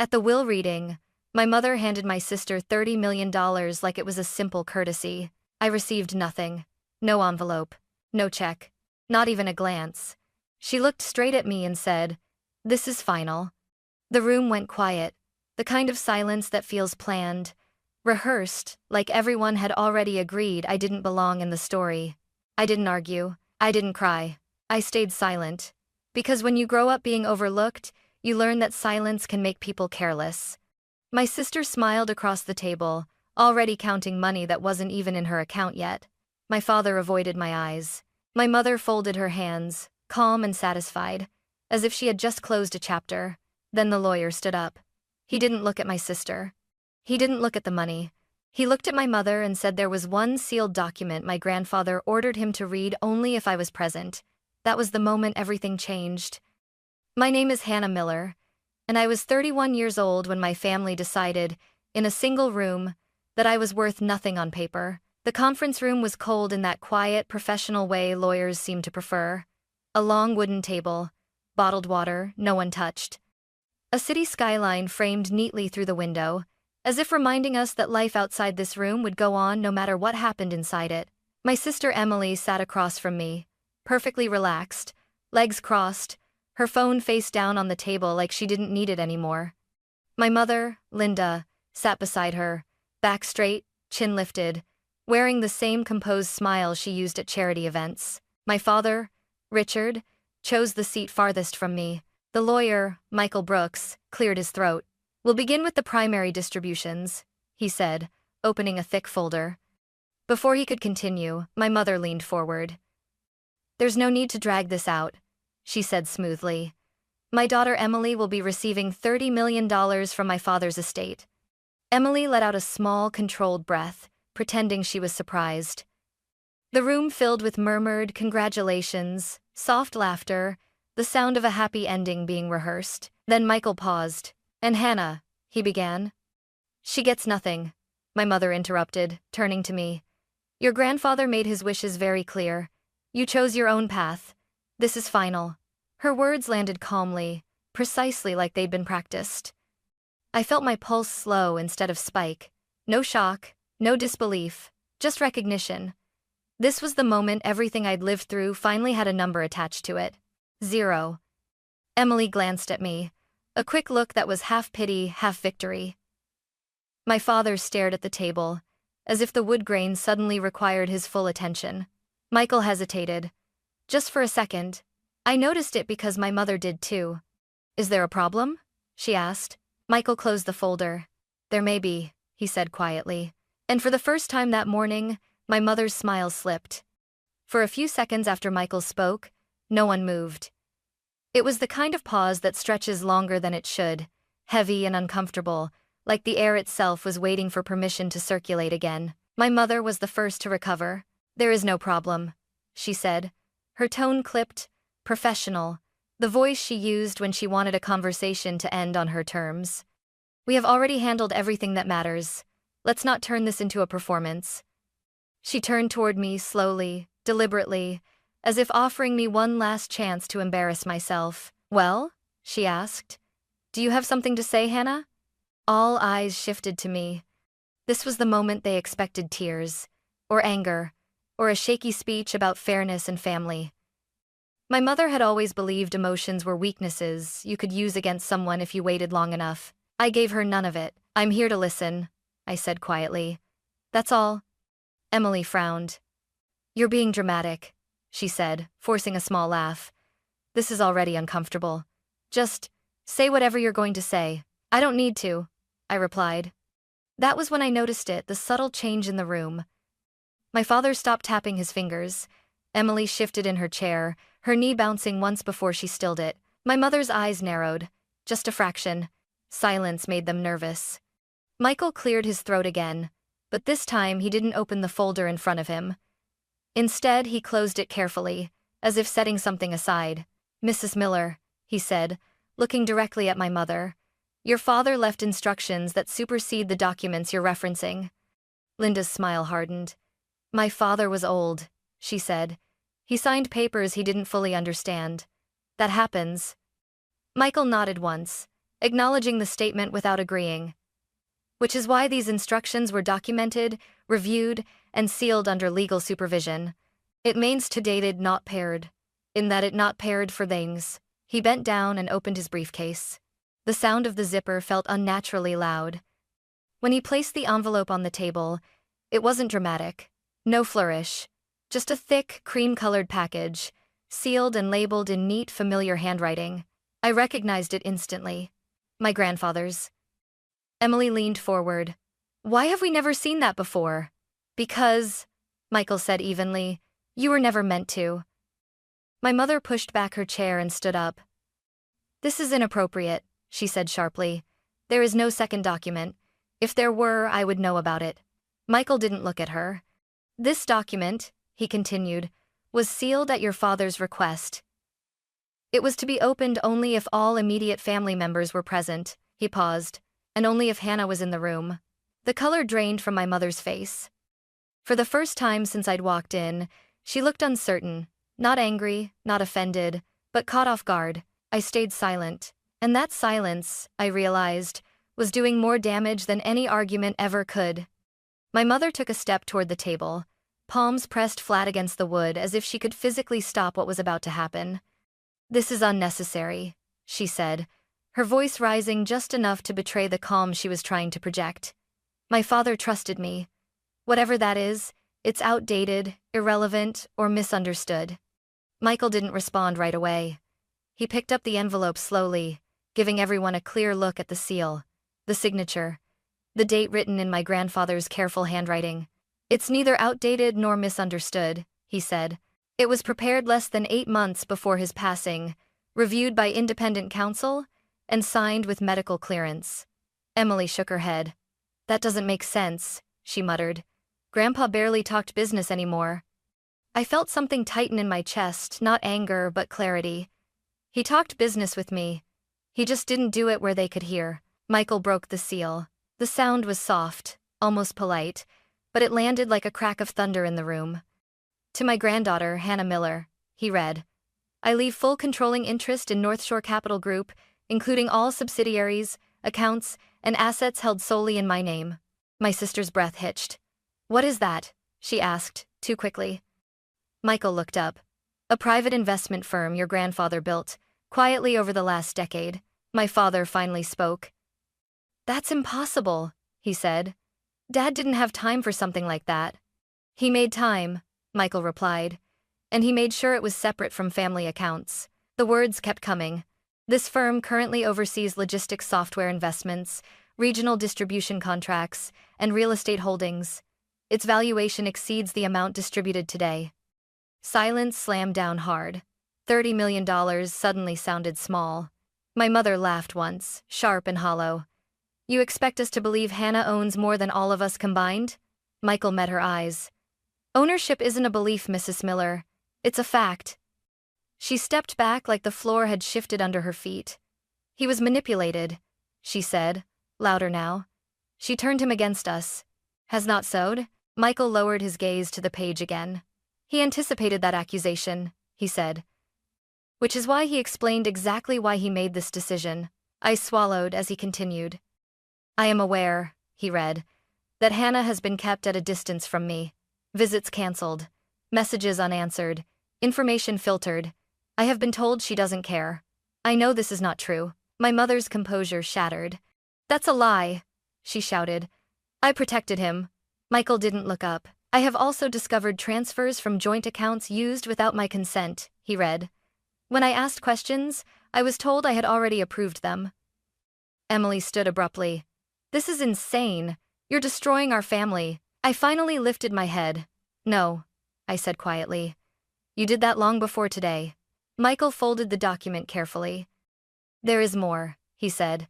At the will reading, my mother handed my sister $30 million like it was a simple courtesy. I received nothing. No envelope. No check. Not even a glance. She looked straight at me and said, "This is final." The room went quiet, the kind of silence that feels planned, rehearsed, like everyone had already agreed I didn't belong in the story. I didn't argue. I didn't cry. I stayed silent. Because when you grow up being overlooked, you learn that silence can make people careless. My sister smiled across the table, already counting money that wasn't even in her account yet. My father avoided my eyes. My mother folded her hands, calm and satisfied, as if she had just closed a chapter. Then the lawyer stood up. He didn't look at my sister. He didn't look at the money. He looked at my mother and said there was one sealed document my grandfather ordered him to read only if I was present. That was the moment everything changed. My name is Hannah Miller, and I was 31 years old when my family decided, in a single room, that I was worth nothing on paper. The conference room was cold in that quiet, professional way lawyers seem to prefer. A long wooden table, bottled water, no one touched. A city skyline framed neatly through the window, as if reminding us that life outside this room would go on no matter what happened inside it. My sister Emily sat across from me, perfectly relaxed, legs crossed, her phone face down on the table like she didn't need it anymore. My mother, Linda, sat beside her, back straight, chin lifted, wearing the same composed smile she used at charity events. My father, Richard, chose the seat farthest from me. The lawyer, Michael Brooks, cleared his throat. "We'll begin with the primary distributions," he said, opening a thick folder. Before he could continue, my mother leaned forward. "There's no need to drag this out," she said smoothly. "My daughter Emily will be receiving $30 million from my father's estate." Emily let out a small, controlled breath, pretending she was surprised. The room filled with murmured congratulations, soft laughter, the sound of a happy ending being rehearsed. Then Michael paused. "And Hannah," he began. "She gets nothing," my mother interrupted, turning to me. "Your grandfather made his wishes very clear. You chose your own path. This is final." Her words landed calmly, precisely like they'd been practiced. I felt my pulse slow instead of spike. No shock, no disbelief, just recognition. This was the moment everything I'd lived through finally had a number attached to it. 0. Emily glanced at me, a quick look that was half pity, half victory. My father stared at the table, as if the wood grain suddenly required his full attention. Michael hesitated. Just for a second. I noticed it because my mother did too. "Is there a problem?" she asked. Michael closed the folder. "There may be," he said quietly. And for the first time that morning, my mother's smile slipped. For a few seconds after Michael spoke, no one moved. It was the kind of pause that stretches longer than it should, heavy and uncomfortable, like the air itself was waiting for permission to circulate again. My mother was the first to recover. "There is no problem," she said. Her tone clipped, professional, the voice she used when she wanted a conversation to end on her terms. "We have already handled everything that matters. Let's not turn this into a performance." She turned toward me slowly, deliberately, as if offering me one last chance to embarrass myself. "Well?" she asked. "Do you have something to say, Hannah?" All eyes shifted to me. This was the moment they expected tears, or anger, or a shaky speech about fairness and family. My mother had always believed emotions were weaknesses you could use against someone if you waited long enough. I gave her none of it. "I'm here to listen," I said quietly. "That's all." Emily frowned. "You're being dramatic," she said, forcing a small laugh. "This is already uncomfortable. Just say whatever you're going to say." "I don't need to," I replied. That was when I noticed it, the subtle change in the room. My father stopped tapping his fingers. Emily shifted in her chair, her knee bouncing once before she stilled it. My mother's eyes narrowed, just a fraction. Silence made them nervous. Michael cleared his throat again, but this time he didn't open the folder in front of him. Instead, he closed it carefully, as if setting something aside. "Mrs. Miller," he said, looking directly at my mother, "your father left instructions that supersede the documents you're referencing." Linda's smile hardened. "My father was old," she said. "He signed papers he didn't fully understand. That happens." Michael nodded once, acknowledging the statement without agreeing. Which is why these instructions were documented, reviewed, and sealed under legal supervision. It means to dated not paired. In that it not paired for things. He bent down and opened his briefcase. The sound of the zipper felt unnaturally loud. When he placed the envelope on the table, it wasn't dramatic. No flourish. Just a thick, cream-colored package, sealed and labeled in neat, familiar handwriting. I recognized it instantly. My grandfather's. Emily leaned forward. Why have we never seen that before? Because, Michael said evenly, you were never meant to. My mother pushed back her chair and stood up. This is inappropriate, she said sharply. There is no second document. If there were, I would know about it. Michael didn't look at her. This document, he continued, was sealed at your father's request. It was to be opened only if all immediate family members were present. He paused. And only if Hannah was in the room. The color drained from my mother's face. For the first time since I'd walked in, she looked uncertain, not angry, not offended, but caught off guard. I stayed silent, and that silence, I realized, was doing more damage than any argument ever could. My mother took a step toward the table, palms pressed flat against the wood as if she could physically stop what was about to happen. This is unnecessary, she said, her voice rising just enough to betray the calm she was trying to project. My father trusted me. Whatever that is, it's outdated, irrelevant, or misunderstood. Michael didn't respond right away. He picked up the envelope slowly, giving everyone a clear look at the seal, the signature, the date written in my grandfather's careful handwriting. It's neither outdated nor misunderstood, he said. It was prepared less than 8 months before his passing, reviewed by independent counsel, and signed with medical clearance. Emily shook her head. That doesn't make sense, she muttered. Grandpa barely talked business anymore. I felt something tighten in my chest, not anger, but clarity. He talked business with me. He just didn't do it where they could hear. Michael broke the seal. The sound was soft, almost polite, but it landed like a crack of thunder in the room. To my granddaughter, Hannah Miller, he read. I leave full controlling interest in North Shore Capital Group, including all subsidiaries, accounts, and assets held solely in my name. My sister's breath hitched. What is that? She asked, too quickly. Michael looked up. A private investment firm your grandfather built, quietly over the last decade. My father finally spoke. That's impossible, he said. Dad didn't have time for something like that. He made time, Michael replied. And he made sure it was separate from family accounts. The words kept coming. This firm currently oversees logistics software investments, regional distribution contracts, and real estate holdings. Its valuation exceeds the amount distributed today. Silence slammed down hard. $30 million suddenly sounded small. My mother laughed once, sharp and hollow. You expect us to believe Hannah owns more than all of us combined? Michael met her eyes. Ownership isn't a belief, Mrs. Miller. It's a fact. She stepped back like the floor had shifted under her feet. He was manipulated, she said, louder now. She turned him against us. Has not sewed? Michael lowered his gaze to the page again. He anticipated that accusation, he said. Which is why he explained exactly why he made this decision. I swallowed as he continued. I am aware, he read, that Hannah has been kept at a distance from me. Visits cancelled. Messages unanswered. Information filtered. I have been told she doesn't care. I know this is not true. My mother's composure shattered. That's a lie, she shouted. I protected him. Michael didn't look up. I have also discovered transfers from joint accounts used without my consent, he read. When I asked questions, I was told I had already approved them. Emily stood abruptly. This is insane. You're destroying our family. I finally lifted my head. No, I said quietly. You did that long before today. Michael folded the document carefully. There is more, he said,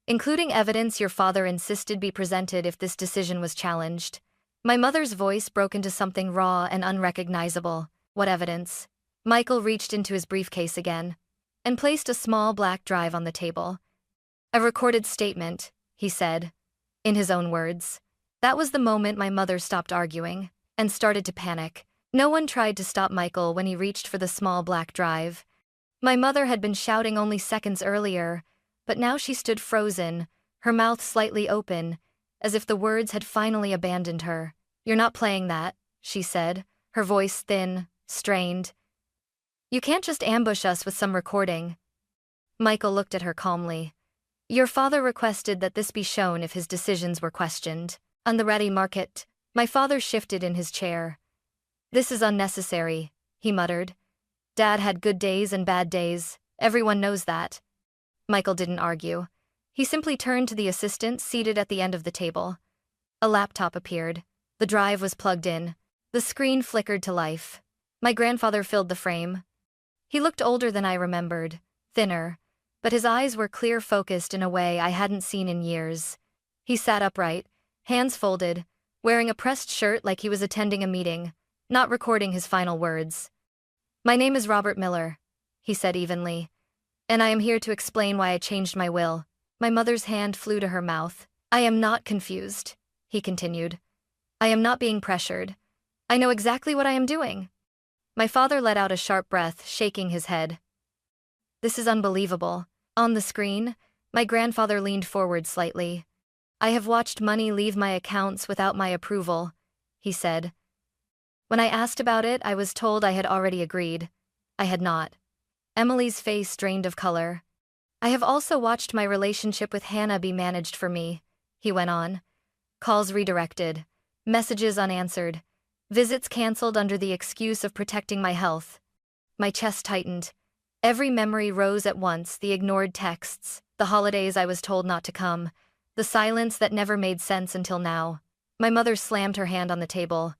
including evidence your father insisted be presented if this decision was challenged. My mother's voice broke into something raw and unrecognizable. What evidence? Michael reached into his briefcase again and placed a small black drive on the table. A recorded statement, he said, in his own words. That was the moment my mother stopped arguing and started to panic. No one tried to stop Michael when he reached for the small black drive. My mother had been shouting only seconds earlier, But now she stood frozen, her mouth slightly open, as if the words had finally abandoned her. "You're not playing that," she said, her voice thin, strained. "You can't just ambush us with some recording." Michael looked at her calmly. "Your father requested that this be shown if his decisions were questioned. On the ready market." My father shifted in his chair. "This is unnecessary," he muttered. "Dad had good days and bad days. Everyone knows that." Michael didn't argue. He simply turned to the assistant seated at the end of the table. A laptop appeared. The drive was plugged in. The screen flickered to life. My grandfather filled the frame. He looked older than I remembered, thinner, but his eyes were clear-focused in a way I hadn't seen in years. He sat upright, hands folded, wearing a pressed shirt like he was attending a meeting, not recording his final words. "My name is Robert Miller," he said evenly, "and I am here to explain why I changed my will." My mother's hand flew to her mouth. "I am not confused," he continued. "I am not being pressured. I know exactly what I am doing." My father let out a sharp breath, shaking his head. "This is unbelievable." On the screen, my grandfather leaned forward slightly. "I have watched money leave my accounts without my approval," he said. "When I asked about it, I was told I had already agreed. I had not." Emily's face drained of color. "I have also watched my relationship with Hannah be managed for me," he went on. "Calls redirected, messages unanswered, visits canceled under the excuse of protecting my health." My chest tightened. Every memory rose at once, the ignored texts, the holidays I was told not to come, the silence that never made sense until now. My mother slammed her hand on the table.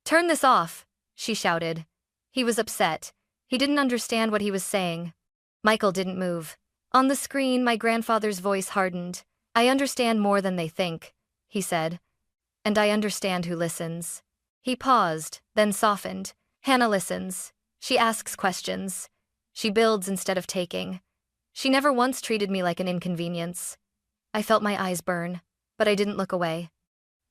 "Turn this off," she shouted. He was upset. He didn't understand what he was saying. Michael didn't move. On the screen, my grandfather's voice hardened. "I understand more than they think," he said. "And I understand who listens." He paused, then softened. "Hannah listens. She asks questions. She builds instead of taking. She never once treated me like an inconvenience." I felt my eyes burn, but I didn't look away.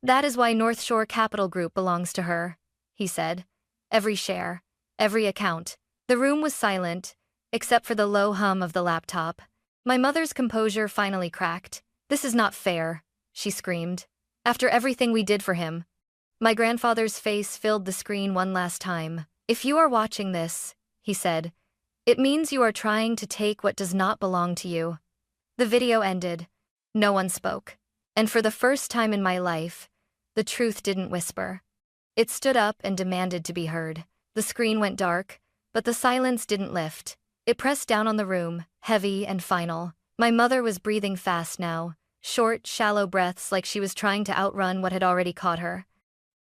"That is why North Shore Capital Group belongs to her," he said. "Every share, every account." The room was silent, except for the low hum of the laptop. My mother's composure finally cracked. "This is not fair," she screamed. "After everything we did for him." My grandfather's face filled the screen one last time. "If you are watching this," he said, "it means you are trying to take what does not belong to you." The video ended. No one spoke. And for the first time in my life, the truth didn't whisper. It stood up and demanded to be heard. The screen went dark, but the silence didn't lift. It pressed down on the room, heavy and final. My mother was breathing fast now, short, shallow breaths like she was trying to outrun what had already caught her.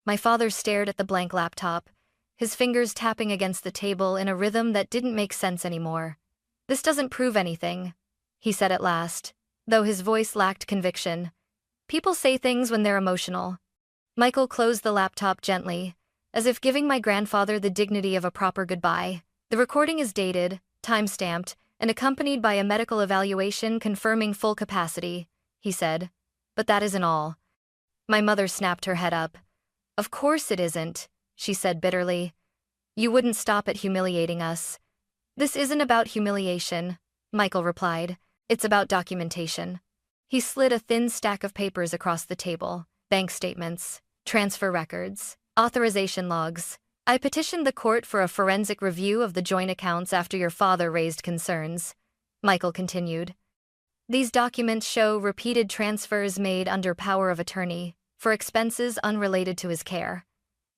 My father stared at the blank laptop, his fingers tapping against the table in a rhythm that didn't make sense anymore. "This doesn't prove anything," he said at last, though his voice lacked conviction. "People say things when they're emotional." Michael closed the laptop gently, as if giving my grandfather the dignity of a proper goodbye. "The recording is dated, time-stamped, and accompanied by a medical evaluation confirming full capacity," he said. "But that isn't all." My mother snapped her head up. "Of course it isn't," she said bitterly. "You wouldn't stop at humiliating us." "This isn't about humiliation," Michael replied. "It's about documentation." He slid a thin stack of papers across the table. "Bank statements, transfer records, authorization logs. I petitioned the court for a forensic review of the joint accounts after your father raised concerns," Michael continued. "These documents show repeated transfers made under power of attorney for expenses unrelated to his care."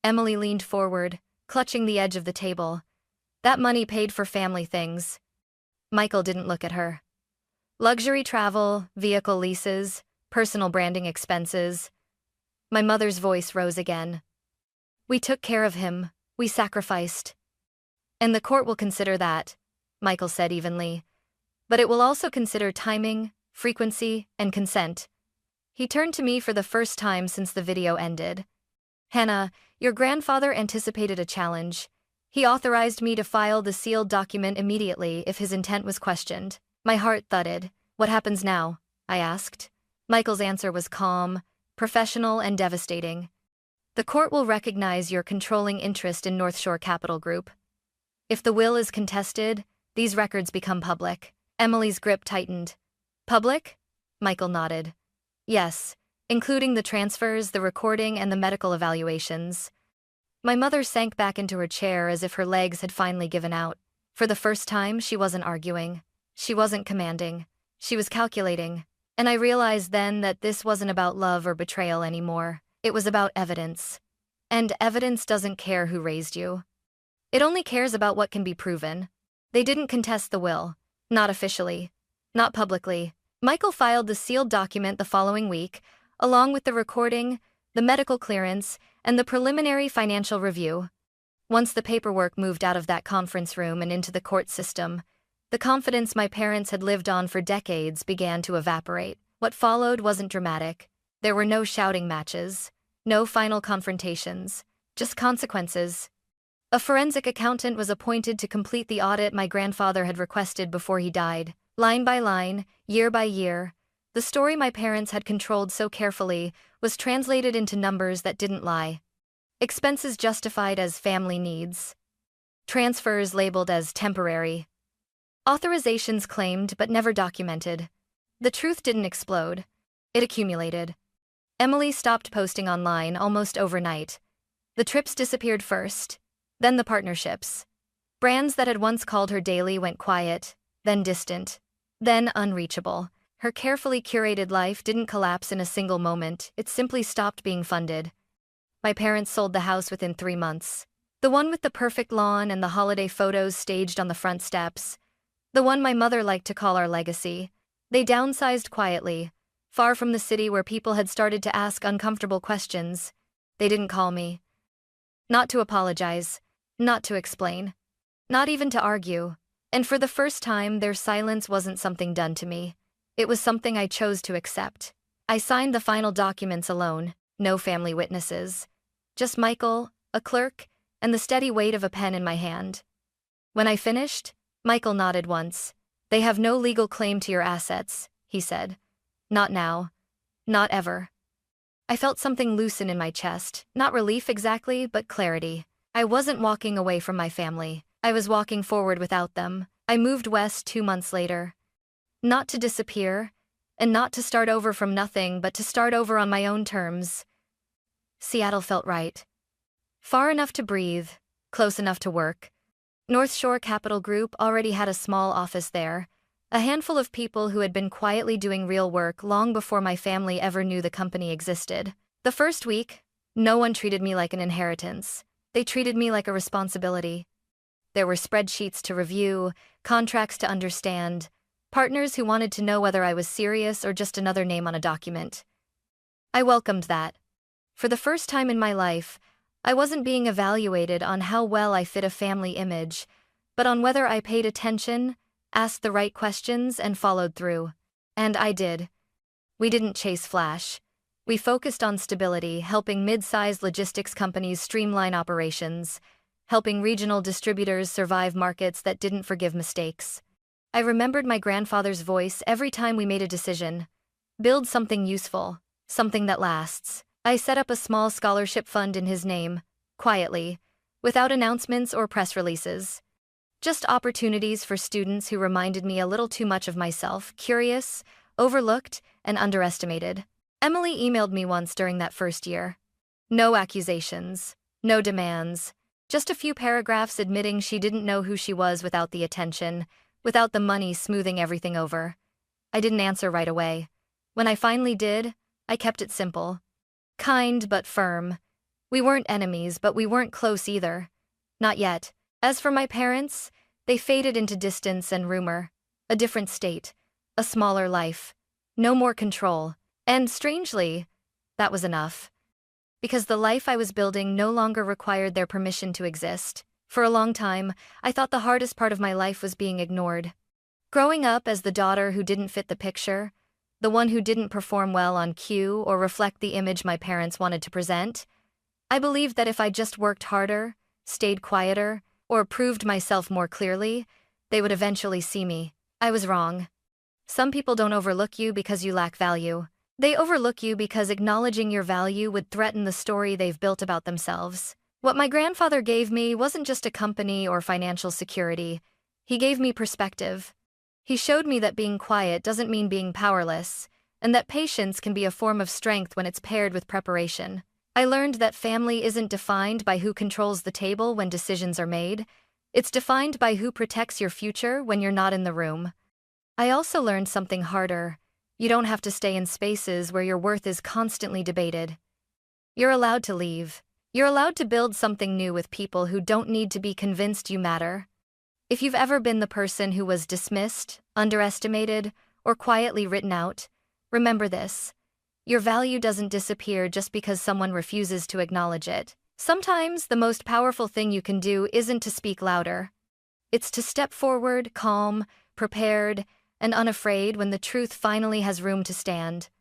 Emily leaned forward, clutching the edge of the table. "That money paid for family things." Michael didn't look at her. "Luxury travel, vehicle leases, personal branding expenses." My mother's voice rose again. "We took care of him. We sacrificed." "And the court will consider that," Michael said evenly. "But it will also consider timing, frequency, and consent." He turned to me for the first time since the video ended. "Hannah, your grandfather anticipated a challenge. He authorized me to file the sealed document immediately if his intent was questioned." My heart thudded. "What happens now?" I asked. Michael's answer was calm, professional, and devastating. "The court will recognize your controlling interest in North Shore Capital Group. If the will is contested, these records become public." Emily's grip tightened. Public? Michael nodded. Yes, including the transfers, the recording, and the medical evaluations. My mother sank back into her chair as if her legs had finally given out. For the first time, she wasn't arguing. She wasn't commanding. She was calculating. And I realized then that this wasn't about love or betrayal anymore. It was about evidence. And evidence doesn't care who raised you. It only cares about what can be proven. They didn't contest the will. Not officially. Not publicly. Michael filed the sealed document the following week, along with the recording, the medical clearance, and the preliminary financial review. Once the paperwork moved out of that conference room and into the court system, the confidence my parents had lived on for decades began to evaporate. What followed wasn't dramatic. There were no shouting matches, no final confrontations, just consequences. A forensic accountant was appointed to complete the audit my grandfather had requested before he died. Line by line, year by year, the story my parents had controlled so carefully was translated into numbers that didn't lie. Expenses justified as family needs. Transfers labeled as temporary. Authorizations claimed but never documented. The truth didn't explode. It accumulated. Emily stopped posting online almost overnight. The trips disappeared first, then the partnerships. Brands that had once called her daily went quiet, then distant, then unreachable. Her carefully curated life didn't collapse in a single moment, it simply stopped being funded. My parents sold the house within 3 months. The one with the perfect lawn and the holiday photos staged on the front steps. The one my mother liked to call our legacy. They downsized quietly, far from the city where people had started to ask uncomfortable questions. They didn't call me. Not to apologize, not to explain, not even to argue. And for the first time, their silence wasn't something done to me. It was something I chose to accept. I signed the final documents alone, no family witnesses. Just Michael, a clerk, and the steady weight of a pen in my hand. When I finished, Michael nodded once. "They have no legal claim to your assets," he said. "Not now. Not ever." I felt something loosen in my chest, not relief exactly, but clarity. I wasn't walking away from my family. I was walking forward without them. I moved west 2 months later. Not to disappear, and not to start over from nothing, but to start over on my own terms. Seattle felt right. Far enough to breathe, close enough to work. North Shore Capital Group already had a small office there, a handful of people who had been quietly doing real work long before my family ever knew the company existed. The first week, no one treated me like an inheritance. They treated me like a responsibility. There were spreadsheets to review, contracts to understand, partners who wanted to know whether I was serious or just another name on a document. I welcomed that. For the first time in my life, I wasn't being evaluated on how well I fit a family image, but on whether I paid attention, asked the right questions, and followed through. And I did. We didn't chase flash. We focused on stability, helping mid-sized logistics companies streamline operations, helping regional distributors survive markets that didn't forgive mistakes. I remembered my grandfather's voice every time we made a decision. Build something useful, something that lasts. I set up a small scholarship fund in his name, quietly, without announcements or press releases. Just opportunities for students who reminded me a little too much of myself, curious, overlooked, and underestimated. Emily emailed me once during that first year. No accusations, no demands, just a few paragraphs admitting she didn't know who she was without the attention, without the money smoothing everything over. I didn't answer right away. When I finally did, I kept it simple. Kind but firm. We weren't enemies, but we weren't close either. Not yet. As for my parents, they faded into distance and rumor. A different state. A smaller life. No more control. And strangely, that was enough. Because the life I was building no longer required their permission to exist. For a long time, I thought the hardest part of my life was being ignored. Growing up as the daughter who didn't fit the picture, the one who didn't perform well on cue or reflect the image my parents wanted to present, I believed that if I just worked harder, stayed quieter, or proved myself more clearly, they would eventually see me. I was wrong. Some people don't overlook you because you lack value. They overlook you because acknowledging your value would threaten the story they've built about themselves. What my grandfather gave me wasn't just a company or financial security. He gave me perspective. He showed me that being quiet doesn't mean being powerless, and that patience can be a form of strength when it's paired with preparation. I learned that family isn't defined by who controls the table when decisions are made. It's defined by who protects your future when you're not in the room. I also learned something harder. You don't have to stay in spaces where your worth is constantly debated. You're allowed to leave. You're allowed to build something new with people who don't need to be convinced you matter. If you've ever been the person who was dismissed, underestimated, or quietly written out, remember this. Your value doesn't disappear just because someone refuses to acknowledge it. Sometimes the most powerful thing you can do isn't to speak louder. It's to step forward, calm, prepared, and unafraid when the truth finally has room to stand.